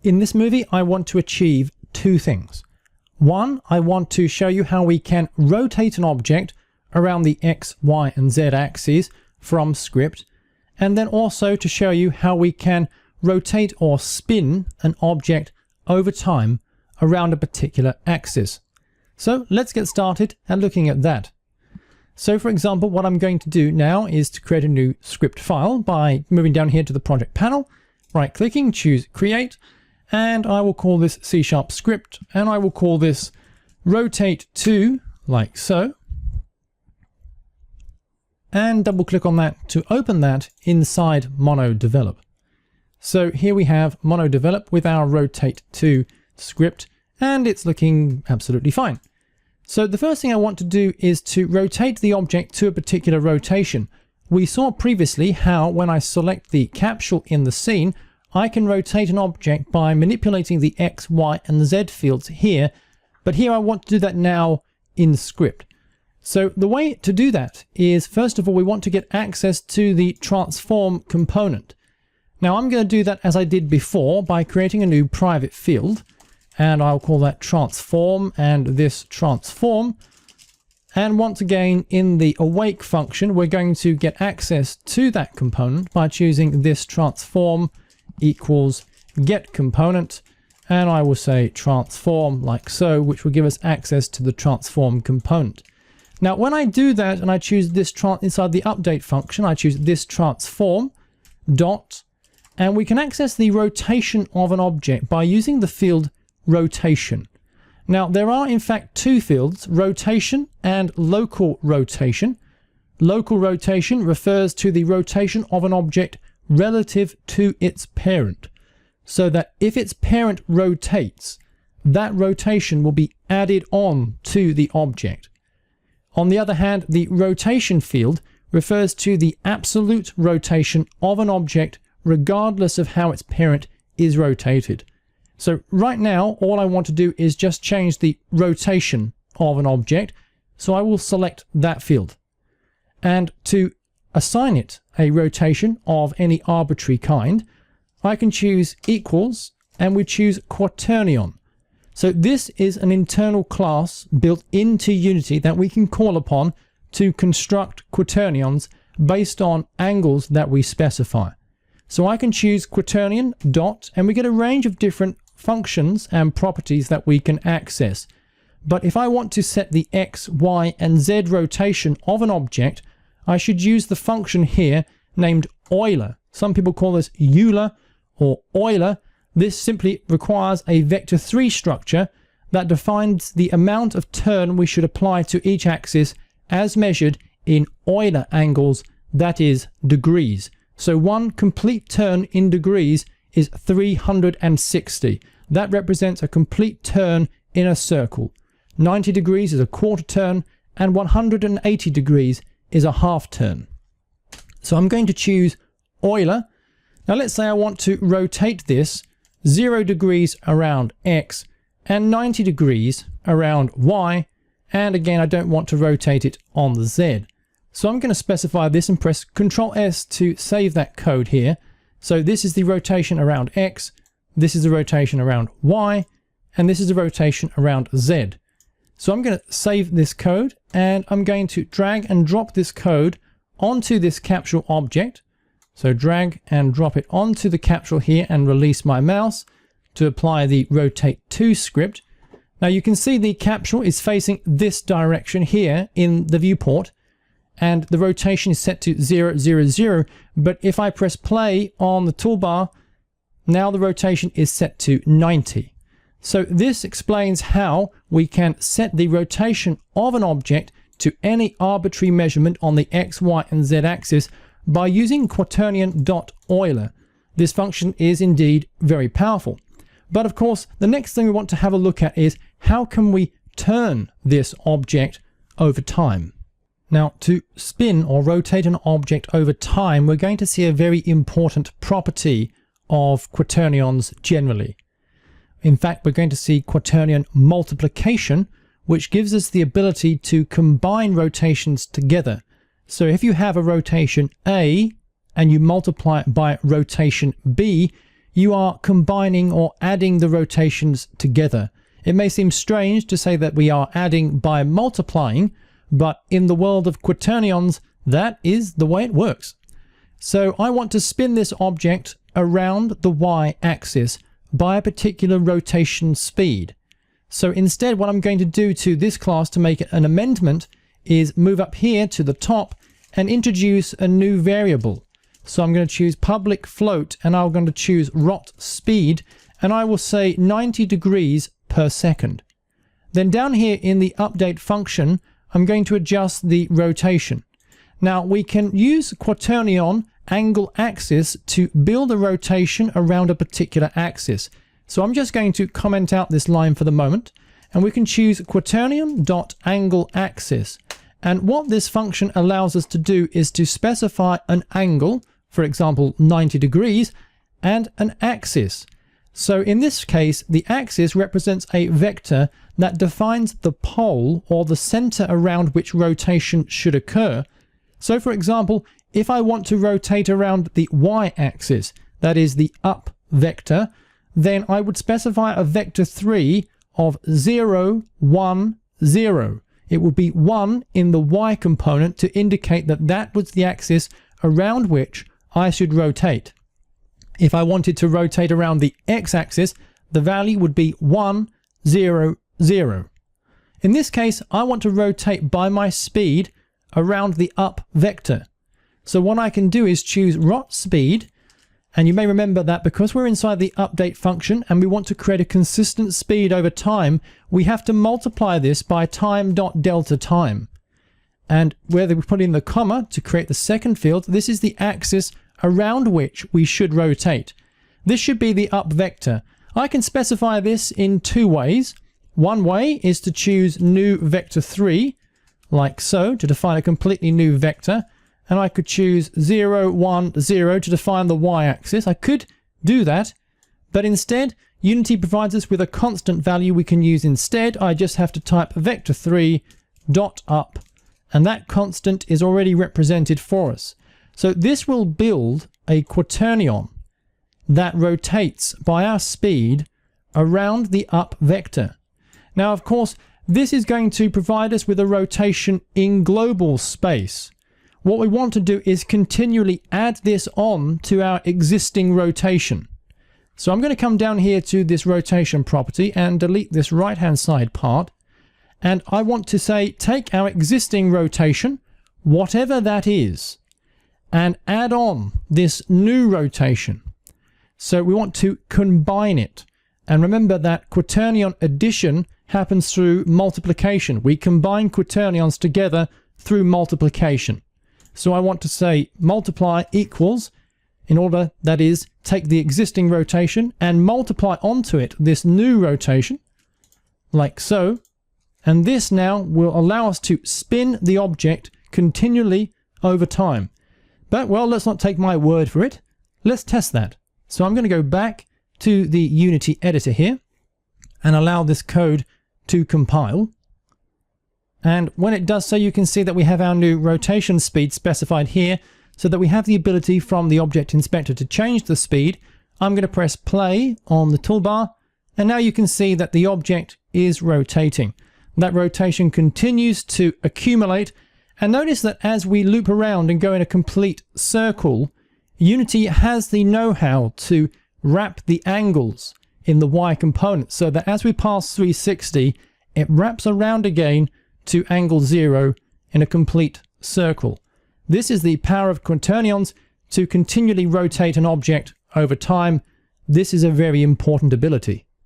In this movie, I want to achieve two things. One, I want to show you how we can rotate an object around the X, Y, and Z axes from script, and then also to show you how we can rotate or spin an object over time around a particular axis. So let's get started and looking at that. So for example, what I'm going to do now is to create a new script file by moving down here to the project panel, right clicking, choose create, and I will call this C# script, and I will call this rotate to, like so, and double click on that to open that inside MonoDevelop. So here we have MonoDevelop with our rotate to script, and it's looking absolutely fine. So the first thing I want to do is to rotate the object to a particular rotation. We saw previously how when I select the capsule in the scene, I can rotate an object by manipulating the X, Y, and Z fields here, but here I want to do that now in script. So the way to do that is, first of all, we want to get access to the transform component. Now I'm going to do that as I did before by creating a new private field, and I'll call that transform and this transform. And once again, in the awake function, we're going to get access to that component by choosing this transform equals get component, and I will say transform like so, which will give us access to the transform component. Now when I do that and I choose this inside the update function, I choose this transform dot, and we can access the rotation of an object by using the field rotation. Now there are in fact two fields, rotation and local rotation. Local rotation refers to the rotation of an object relative to its parent, so that if its parent rotates, that rotation will be added on to the object. On the other hand, the rotation field refers to the absolute rotation of an object regardless of how its parent is rotated. So right now, all I want to do is just change the rotation of an object. So I will select that field. And to assign it a rotation of any arbitrary kind, I can choose equals, and we choose quaternion. So this is an internal class built into Unity that we can call upon to construct quaternions based on angles that we specify. So I can choose quaternion dot, and we get a range of different functions and properties that we can access. But if I want to set the X, Y, and Z rotation of an object, I should use the function here named Euler. Some people call this Euler or Euler. This simply requires a vector-3 structure that defines the amount of turn we should apply to each axis as measured in Euler angles, that is degrees. So one complete turn in degrees is 360. That represents a complete turn in a circle. 90 degrees is a quarter turn, and 180 degrees is a half turn. So I'm going to choose Euler. Now let's say I want to rotate this 0 degrees around X and 90 degrees around Y, and again I don't want to rotate it on the Z. So I'm going to specify this and press Ctrl S to save that code here. So this is the rotation around X, this is the rotation around Y, and this is the rotation around Z. So I'm going to save this code, and I'm going to drag and drop this code onto this capsule object. So drag and drop it onto the capsule here and release my mouse to apply the rotate to script. Now you can see the capsule is facing this direction here in the viewport, and the rotation is set to 0, 0, 0. But if I press play on the toolbar, now the rotation is set to 90. So this explains how we can set the rotation of an object to any arbitrary measurement on the X, Y, and Z axis by using quaternion.Euler. This function is indeed very powerful. But of course, the next thing we want to have a look at is how can we turn this object over time. Now, to spin or rotate an object over time, we're going to see a very important property of quaternions generally. In fact, we're going to see quaternion multiplication, which gives us the ability to combine rotations together. So if you have a rotation A and you multiply it by rotation B, you are combining or adding the rotations together. It may seem strange to say that we are adding by multiplying, but in the world of quaternions, that is the way it works. So I want to spin this object around the y-axis by a particular rotation speed. So instead, what I'm going to do to this class to make an amendment is move up here to the top and introduce a new variable. So I'm going to choose public float, and I'm going to choose rot speed, and I will say 90 degrees per second. Then down here in the update function, I'm going to adjust the rotation. Now we can use quaternion angle axis to build a rotation around a particular axis. So I'm just going to comment out this line for the moment, and we can choose quaternion.angle axis. And what this function allows us to do is to specify an angle, for example 90 degrees, and an axis. So in this case, the axis represents a vector that defines the pole or the center around which rotation should occur. So for example, if I want to rotate around the y-axis, that is the up vector, then I would specify a vector 3 of 0, 1, 0. It would be 1 in the y component to indicate that that was the axis around which I should rotate. If I wanted to rotate around the x-axis, the value would be 1, 0, 0. In this case, I want to rotate by my speed around the up vector. So what I can do is choose rot speed, and you may remember that because we're inside the update function and we want to create a consistent speed over time, we have to multiply this by time.delta time. And where we put in the comma to create the second field, this is the axis around which we should rotate. This should be the up vector. I can specify this in two ways. One way is to choose new vector 3, like so, to define a completely new vector. And I could choose 0, 1, 0 to define the y-axis. I could do that, but instead, Unity provides us with a constant value we can use instead. I just have to type vector 3 dot up, and that constant is already represented for us. So this will build a quaternion that rotates by our speed around the up vector. Now, of course, this is going to provide us with a rotation in global space. What we want to do is continually add this on to our existing rotation. So I'm going to come down here to this rotation property and delete this right-hand side part. And I want to say, take our existing rotation, whatever that is, and add on this new rotation. So we want to combine it. And remember that quaternion addition happens through multiplication. We combine quaternions together through multiplication. So I want to say multiply equals, in order, that is, take the existing rotation and multiply onto it this new rotation, like so. And this now will allow us to spin the object continually over time. But, well, let's not take my word for it. Let's test that. So I'm going to go back to the Unity editor here and allow this code to compile. And when it does so, you can see that we have our new rotation speed specified here, so that we have the ability from the object inspector to change the speed. I'm going to press play on the toolbar, and now you can see that the object is rotating. That rotation continues to accumulate, and notice that as we loop around and go in a complete circle, Unity has the know-how to wrap the angles in the Y component, so that as we pass 360, it wraps around again to angle 0 in a complete circle. This is the power of quaternions to continually rotate an object over time. This is a very important ability.